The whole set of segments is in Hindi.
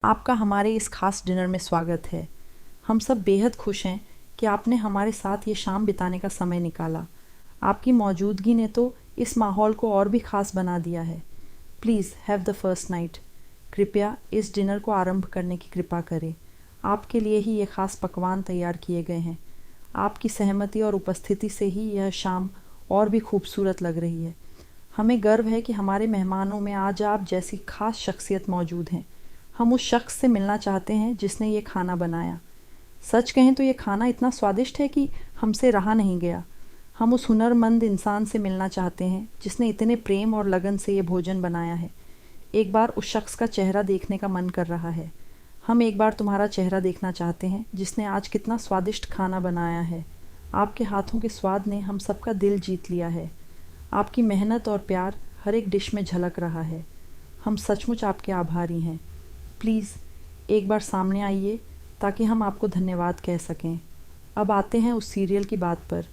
आपका हमारे इस खास डिनर में स्वागत है। हम सब बेहद खुश हैं कि आपने हमारे साथ ये शाम बिताने का समय निकाला। आपकी मौजूदगी ने तो इस माहौल को और भी खास बना दिया है। Please have the first night. कृपया इस डिनर को आरंभ करने की कृपा करें। आपके लिए ही ये खास पकवान तैयार किए गए हैं। आपकी सहमति और उपस्थिति से ही यह शाम और भी खूबसूरत लग रही है। हमें गर्व है कि हमारे मेहमानों में आज आप जैसी खास शख्सियत मौजूद हैं। हम उस शख्स से मिलना चाहते हैं जिसने ये खाना बनाया। सच कहें तो ये खाना इतना स्वादिष्ट है कि हमसे रहा नहीं गया। हम उस हुनरमंद इंसान से मिलना चाहते हैं जिसने इतने प्रेम और लगन से ये भोजन बनाया है। एक बार उस शख्स का चेहरा देखने का मन कर रहा है। हम एक बार तुम्हारा चेहरा देखना चाहते हैं जिसने आज कितना स्वादिष्ट खाना बनाया है। आपके हाथों के स्वाद ने हम सबका दिल जीत लिया है। आपकी मेहनत और प्यार हर एक डिश में झलक रहा है। हम सचमुच आपके आभारी हैं। प्लीज़ एक बार सामने आइए ताकि हम आपको धन्यवाद कह सकें। अब आते हैं उस सीरियल की बात पर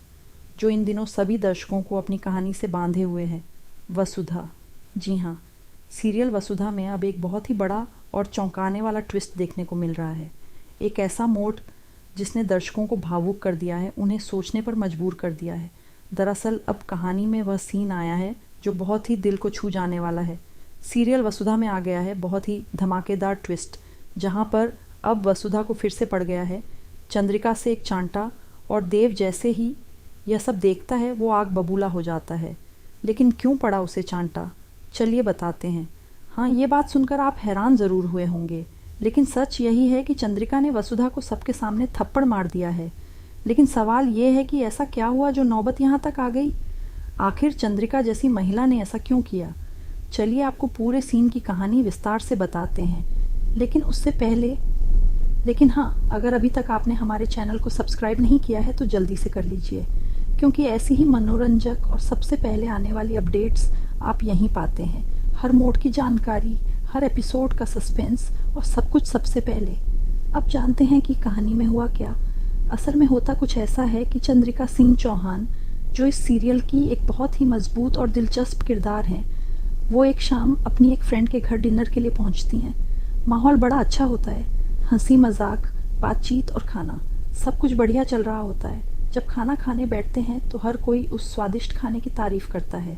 जो इन दिनों सभी दर्शकों को अपनी कहानी से बांधे हुए है, वसुधा। जी हाँ, सीरियल वसुधा में अब एक बहुत ही बड़ा और चौंकाने वाला ट्विस्ट देखने को मिल रहा है। एक ऐसा मोड़ जिसने दर्शकों को भावुक कर दिया है, उन्हें सोचने पर मजबूर कर दिया है। दरअसल अब कहानी में वह सीन आया है जो बहुत ही दिल को छू जाने वाला है। सीरियल वसुधा में आ गया है बहुत ही धमाकेदार ट्विस्ट, जहां पर अब वसुधा को फिर से पड़ गया है चंद्रिका से एक चांटा, और देव जैसे ही यह सब देखता है वो आग बबूला हो जाता है। लेकिन क्यों पड़ा उसे चांटा, चलिए बताते हैं। हाँ, ये बात सुनकर आप हैरान ज़रूर हुए होंगे, लेकिन सच यही है कि चंद्रिका ने वसुधा को सबके सामने थप्पड़ मार दिया है। लेकिन सवाल ये है कि ऐसा क्या हुआ जो नौबत यहाँ तक आ गई। आखिर चंद्रिका जैसी महिला ने ऐसा क्यों किया। चलिए आपको पूरे सीन की कहानी विस्तार से बताते हैं, लेकिन उससे पहले हाँ, अगर अभी तक आपने हमारे चैनल को सब्सक्राइब नहीं किया है तो जल्दी से कर लीजिए, क्योंकि ऐसी ही मनोरंजक और सबसे पहले आने वाली अपडेट्स आप यहीं पाते हैं। हर मोड़ की जानकारी, हर एपिसोड का सस्पेंस और सब कुछ सबसे पहले। अब जानते हैं कि कहानी में हुआ क्या। असल में होता कुछ ऐसा है कि चंद्रिका सिंह चौहान, जो इस सीरियल की एक बहुत ही मजबूत और दिलचस्प किरदार हैं, वो एक शाम अपनी एक फ्रेंड के घर डिनर के लिए पहुंचती हैं। माहौल बड़ा अच्छा होता है, हंसी मजाक, बातचीत और खाना, सब कुछ बढ़िया चल रहा होता है। जब खाना खाने बैठते हैं तो हर कोई उस स्वादिष्ट खाने की तारीफ करता है,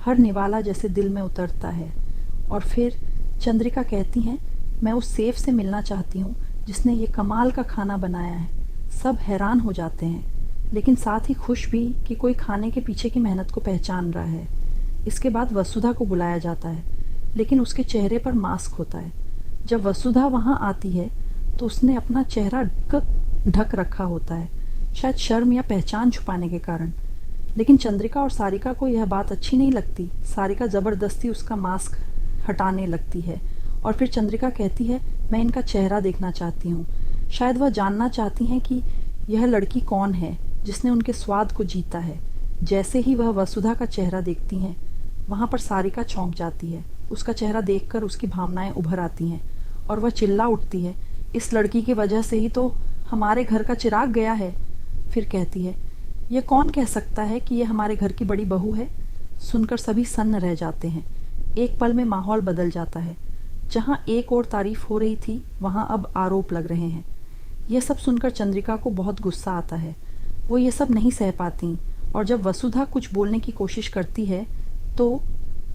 हर निवाला जैसे दिल में उतरता है। और फिर चंद्रिका कहती हैं, मैं उस सेफ से मिलना चाहती हूँ जिसने ये कमाल का खाना बनाया है। सब हैरान हो जाते हैं, लेकिन साथ ही खुश भी कि कोई खाने के पीछे की मेहनत को पहचान रहा है। इसके बाद वसुधा को बुलाया जाता है, लेकिन उसके चेहरे पर मास्क होता है। जब वसुधा वहाँ आती है तो उसने अपना चेहरा ढक रखा होता है, शायद शर्म या पहचान छुपाने के कारण। लेकिन चंद्रिका और सारिका को यह बात अच्छी नहीं लगती। सारिका ज़बरदस्ती उसका मास्क हटाने लगती है और फिर चंद्रिका कहती है, मैं इनका चेहरा देखना चाहती हूँ। शायद वह जानना चाहती हैं कि यह लड़की कौन है जिसने उनके स्वाद को जीता है। जैसे ही वह वसुधा का चेहरा देखती हैं, वहाँ पर सारिका चौंक जाती है। उसका चेहरा देखकर उसकी भावनाएं उभर आती हैं और वह चिल्ला उठती है, इस लड़की की वजह से ही तो हमारे घर का चिराग गया है। फिर कहती है, यह कौन कह सकता है कि यह हमारे घर की बड़ी बहू है। सुनकर सभी सन्न रह जाते हैं। एक पल में माहौल बदल जाता है। जहाँ एक और तारीफ हो रही थी, वहाँ अब आरोप लग रहे हैं। यह सब सुनकर चंद्रिका को बहुत गुस्सा आता है। वो ये सब नहीं सह पाती, और जब वसुधा कुछ बोलने की कोशिश करती है तो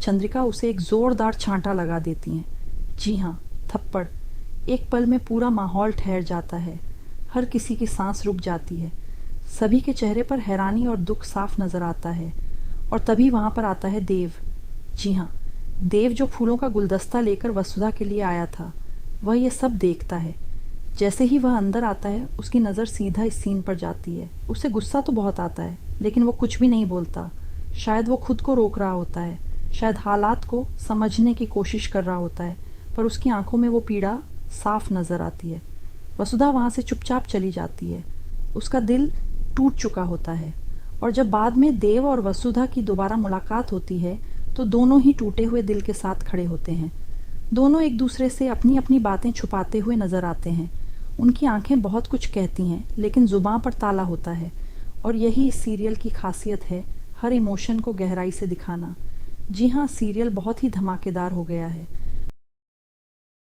चंद्रिका उसे एक जोरदार छांटा लगा देती हैं। जी हाँ, थप्पड़। एक पल में पूरा माहौल ठहर जाता है। हर किसी की सांस रुक जाती है। सभी के चेहरे पर हैरानी और दुख साफ नजर आता है। और तभी वहां पर आता है देव। जी हाँ, देव जो फूलों का गुलदस्ता लेकर वसुधा के लिए आया था। वह ये सब देखता है। जैसे ही वह अंदर आता है, उसकी नज़र सीधा इस सीन पर जाती है। उसे गुस्सा तो बहुत आता है, लेकिन वो कुछ भी नहीं बोलता। शायद वो खुद को रोक रहा होता है, शायद हालात को समझने की कोशिश कर रहा होता है, पर उसकी आंखों में वो पीड़ा साफ नजर आती है। वसुधा वहाँ से चुपचाप चली जाती है। उसका दिल टूट चुका होता है। और जब बाद में देव और वसुधा की दोबारा मुलाकात होती है तो दोनों ही टूटे हुए दिल के साथ खड़े होते हैं। दोनों एक दूसरे से अपनी अपनी बातें छुपाते हुए नजर आते हैं। उनकी आंखें बहुत कुछ कहती हैं, लेकिन जुबान पर ताला होता है। और यही इस सीरियल की खासियत है, हर इमोशन को गहराई से दिखाना। जी हाँ, सीरियल बहुत ही धमाकेदार हो गया है।